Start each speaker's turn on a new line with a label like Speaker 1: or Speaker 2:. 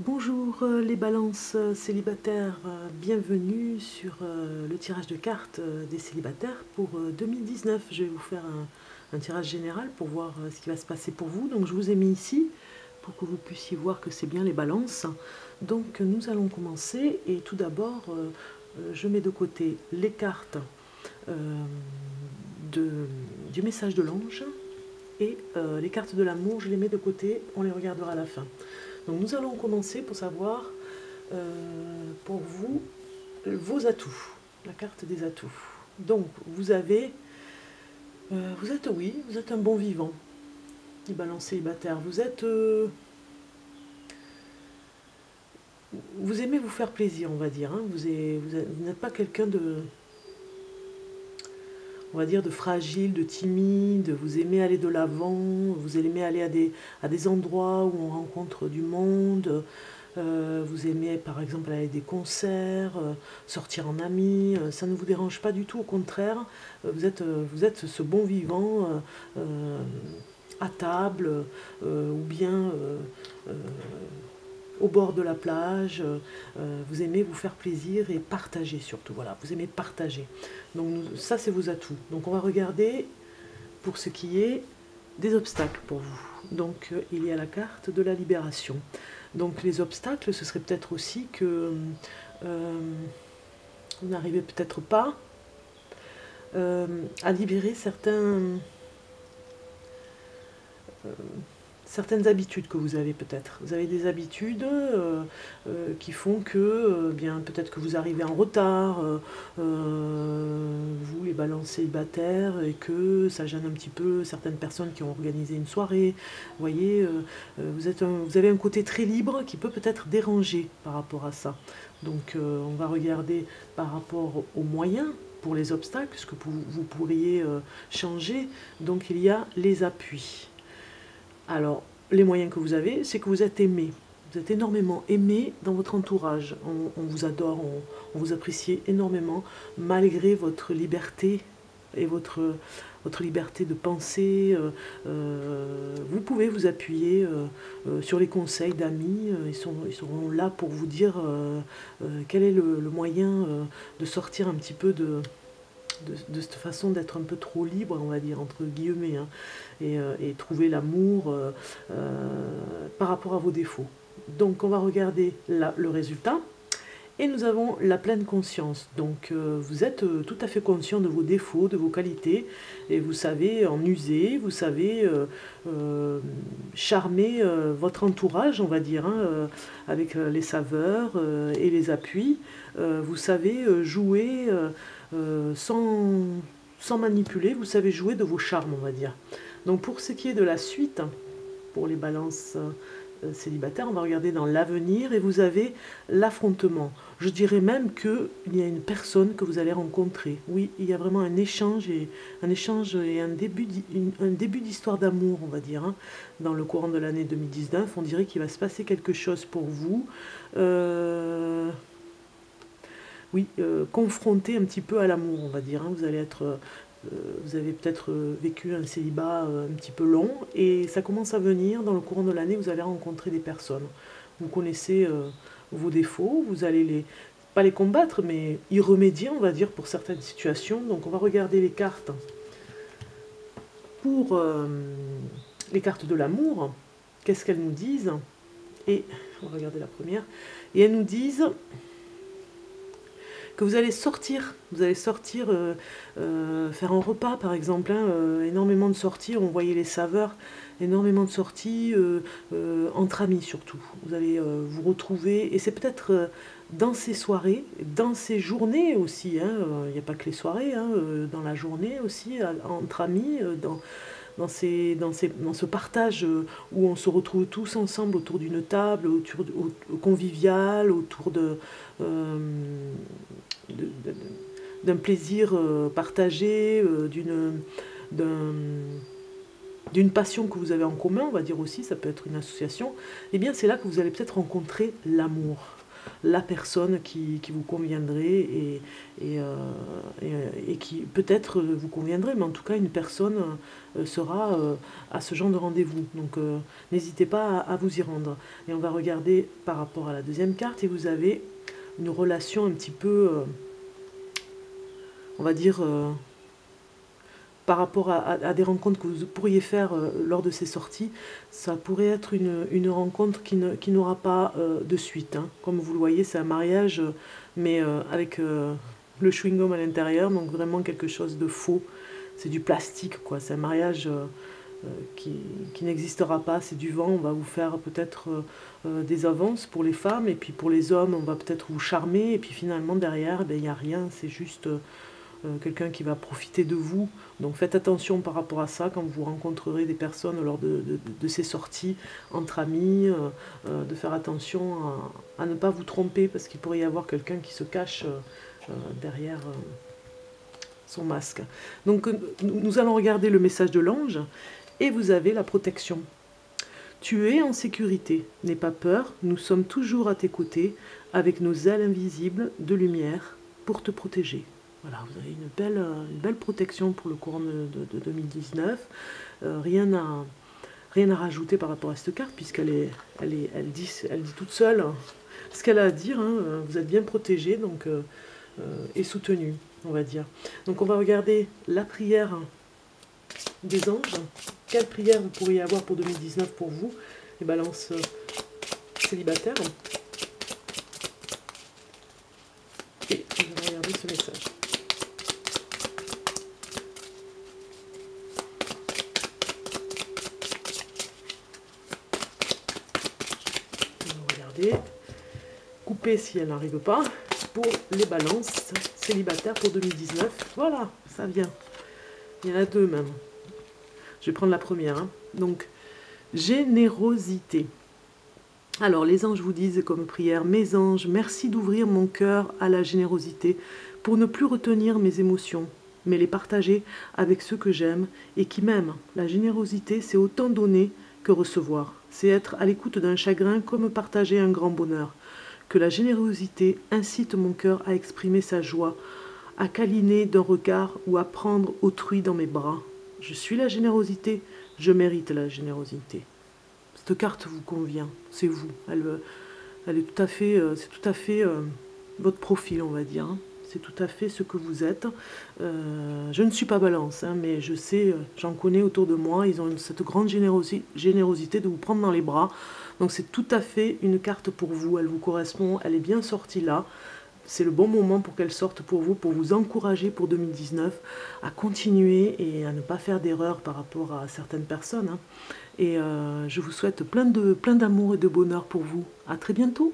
Speaker 1: Bonjour les balances célibataires, bienvenue sur le tirage de cartes des célibataires pour 2019. Je vais vous faire un tirage général pour voir ce qui va se passer pour vous. Donc je vous ai mis ici pour que vous puissiez voir que c'est bien les balances. Donc nous allons commencer et tout d'abord je mets de côté les cartes euh, du message de l'ange et les cartes de l'amour, je les mets de côté, on les regardera à la fin. Donc nous allons commencer pour savoir pour vous vos atouts, la carte des atouts. Donc vous avez, vous êtes oui, vous êtes un bon vivant, les balances célibataires. Vous aimez vous faire plaisir, on va dire. Hein. Vous n'êtes pas quelqu'un de, on va dire, de fragile, de timide. Vous aimez aller de l'avant. Vous aimez aller à des endroits où on rencontre du monde. Vous aimez par exemple aller à des concerts, sortir en amis, ça ne vous dérange pas du tout, au contraire, vous êtes ce bon vivant à table ou bien euh, au bord de la plage, vous aimez vous faire plaisir et partager surtout, voilà, vous aimez partager. Donc ça c'est vos atouts. Donc on va regarder pour ce qui est des obstacles pour vous. Donc il y a la carte de la libération. Donc les obstacles, ce serait peut-être aussi que vous n'arrivez peut-être pas à libérer certaines habitudes que vous avez peut-être. Vous avez des habitudes qui font que, bien peut-être que vous arrivez en retard, vous les balances célibataires, et que ça gêne un petit peu certaines personnes qui ont organisé une soirée. Vous voyez, vous avez un côté très libre qui peut peut-être déranger par rapport à ça. Donc on va regarder par rapport aux moyens pour les obstacles, ce que vous pourriez changer. Donc il y a les appuis. Alors, les moyens que vous avez, c'est que vous êtes aimé. Vous êtes énormément aimé dans votre entourage. On vous adore, on vous apprécie énormément, malgré votre liberté et votre liberté de penser. Vous pouvez vous appuyer sur les conseils d'amis. Ils seront là pour vous dire quel est le moyen de sortir un petit peu de cette façon d'être un peu trop libre, on va dire, entre guillemets, hein, et trouver l'amour par rapport à vos défauts. Donc on va regarder le résultat. Et nous avons la pleine conscience. Donc vous êtes tout à fait conscient de vos défauts, de vos qualités, et vous savez en user, vous savez charmer votre entourage, on va dire, hein, avec les saveurs et les appuis. Vous savez jouer sans manipuler, vous savez jouer de vos charmes, on va dire. Donc pour ce qui est de la suite, pour les balances célibataires, on va regarder dans l'avenir et vous avez l'affrontement. Je dirais même qu'il y a une personne que vous allez rencontrer. Oui, il y a vraiment un échange et un début d'histoire d'amour, on va dire. Hein. Dans le courant de l'année 2019, on dirait qu'il va se passer quelque chose pour vous. Oui, confronté un petit peu à l'amour, on va dire. Hein. Vous avez peut-être vécu un célibat un petit peu long et ça commence à venir. Dans le courant de l'année, vous allez rencontrer des personnes. Vous connaissez vos défauts, vous allez pas les combattre, mais y remédier, on va dire, pour certaines situations. Donc on va regarder les cartes pour les cartes de l'amour. Qu'est-ce qu'elles nous disent? Et on va regarder la première. Et elles nous disent que vous allez sortir faire un repas par exemple, hein, énormément de sorties, on voyait les saveurs, énormément de sorties, entre amis surtout. Vous allez vous retrouver, et c'est peut-être dans ces soirées, dans ces journées aussi, hein, il n'y a pas que les soirées, hein, dans la journée aussi, entre amis, dans ce partage où on se retrouve tous ensemble autour d'une table, conviviale, autour d'un plaisir partagé, d'une passion que vous avez en commun, on va dire aussi, ça peut être une association, et bien c'est là que vous allez peut-être rencontrer l'amour. la personne qui vous conviendrait et qui peut-être vous conviendrait, mais en tout cas une personne sera à ce genre de rendez-vous. Donc n'hésitez pas à vous y rendre. Et on va regarder par rapport à la deuxième carte et vous avez une relation un petit peu, on va dire, par rapport à des rencontres que vous pourriez faire lors de ces sorties, ça pourrait être une rencontre qui n'aura pas de suite. Hein. Comme vous le voyez, c'est un mariage, mais avec le chewing-gum à l'intérieur, donc vraiment quelque chose de faux. C'est du plastique, quoi. C'est un mariage qui n'existera pas, c'est du vent. On va vous faire peut-être des avances pour les femmes, et puis pour les hommes, on va peut-être vous charmer, et puis finalement derrière, il n'y a rien, c'est juste quelqu'un qui va profiter de vous. Donc faites attention par rapport à ça quand vous rencontrerez des personnes lors de ces sorties entre amis, de faire attention à ne pas vous tromper, parce qu'il pourrait y avoir quelqu'un qui se cache derrière son masque. Donc nous allons regarder le message de l'ange, et vous avez la protection. Tu es en sécurité, n'aie pas peur, nous sommes toujours à tes côtés, avec nos ailes invisibles de lumière pour te protéger. Voilà, vous avez une belle protection pour le courant de 2019. Rien à rajouter par rapport à cette carte, puisqu'elle elle dit toute seule ce qu'elle a à dire. Hein. Vous êtes bien protégé donc, et soutenu, on va dire. Donc on va regarder la prière des anges. Quelle prière vous pourriez avoir pour 2019 pour vous, les balances célibataires. Et je vais regarder ce message. Couper si elle n'arrive pas pour les balances célibataires pour 2019. Voilà, ça vient. Il y en a deux même. Je vais prendre la première. Hein. Donc, générosité. Alors, les anges vous disent comme prière, mes anges, merci d'ouvrir mon cœur à la générosité pour ne plus retenir mes émotions, mais les partager avec ceux que j'aime et qui m'aiment. La générosité, c'est autant donner que recevoir. C'est être à l'écoute d'un chagrin comme partager un grand bonheur. Que la générosité incite mon cœur à exprimer sa joie, à câliner d'un regard ou à prendre autrui dans mes bras. Je suis la générosité, je mérite la générosité. Cette carte vous convient, c'est vous. Elle est tout à fait, c'est tout à fait votre profil, on va dire. Hein. C'est tout à fait ce que vous êtes. Je ne suis pas balance, hein, mais je sais, j'en connais autour de moi, ils ont cette grande générosité de vous prendre dans les bras. Donc c'est tout à fait une carte pour vous, elle vous correspond, elle est bien sortie là. C'est le bon moment pour qu'elle sorte pour vous encourager pour 2019 à continuer et à ne pas faire d'erreurs par rapport à certaines personnes. Hein. Et je vous souhaite plein d'amour et de bonheur pour vous. À très bientôt.